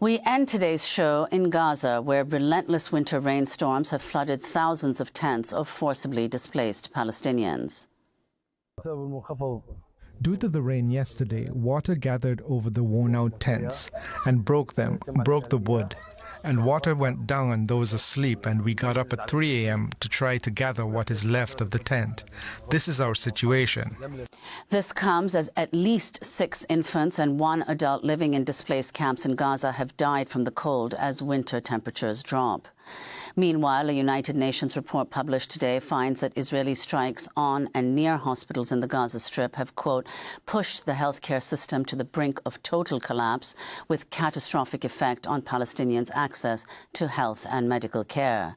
We end today's show in Gaza, where relentless winter rainstorms have flooded thousands of tents of forcibly displaced Palestinians. Due to the rain yesterday, water gathered over the worn-out tents and broke the wood. And water went down on those asleep, and we got up at 3 a.m. to try to gather what is left of the tent. This is our situation. This comes as at least 6 infants and 1 adult living in displaced camps in Gaza have died from the cold as winter temperatures drop. Meanwhile, a United Nations report published today finds that Israeli strikes on and near hospitals in the Gaza Strip have, quote, pushed the healthcare system to the brink of total collapse, with catastrophic effect on Palestinians' access to health and medical care.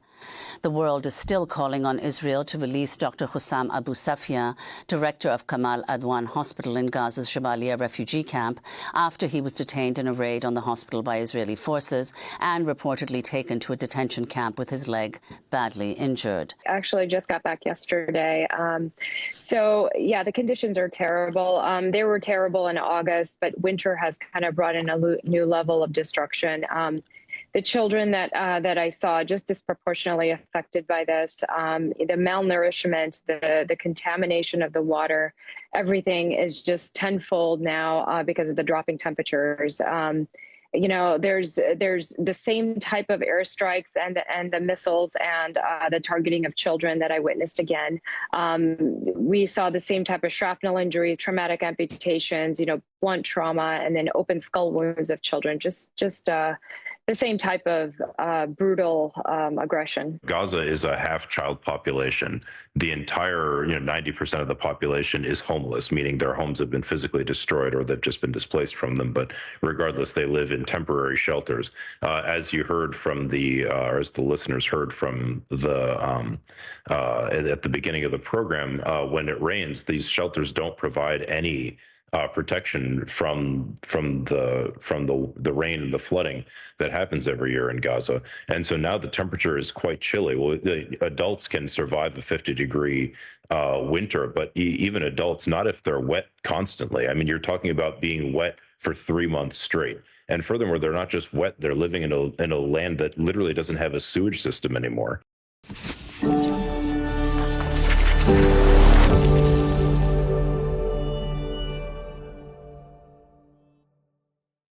The world is still calling on Israel to release Dr. Hussam Abu Safia, director of Kamal Adwan Hospital in Gaza's Jabalia refugee camp, after he was detained in a raid on the hospital by Israeli forces and reportedly taken to a detention camp with his leg badly injured. Actually, I just got back yesterday. The conditions are terrible. They were terrible in August, but winter has kind of brought in a new level of destruction. The children that I saw just disproportionately affected by this, the malnourishment, the contamination of the water, everything is just tenfold now because of the dropping temperatures. There's the same type of airstrikes and the missiles and the targeting of children that I witnessed again. We saw the same type of shrapnel injuries, traumatic amputations, blunt trauma, and then open skull wounds of children. Just the same type of brutal aggression. Gaza is a half-child population. The entire 90% of the population is homeless, meaning their homes have been physically destroyed or they've just been displaced from them. But regardless, they live in temporary shelters. As you heard from or as the listeners heard from at the beginning of the program, when it rains, these shelters don't provide any protection from the rain and the flooding that happens every year in Gaza. And so now the temperature is quite chilly. Well, the adults can survive a 50-degree winter, but even adults, not if they're wet constantly. I mean, you're talking about being wet for 3 months straight. And furthermore, they're not just wet, they're living in a land that literally doesn't have a sewage system anymore.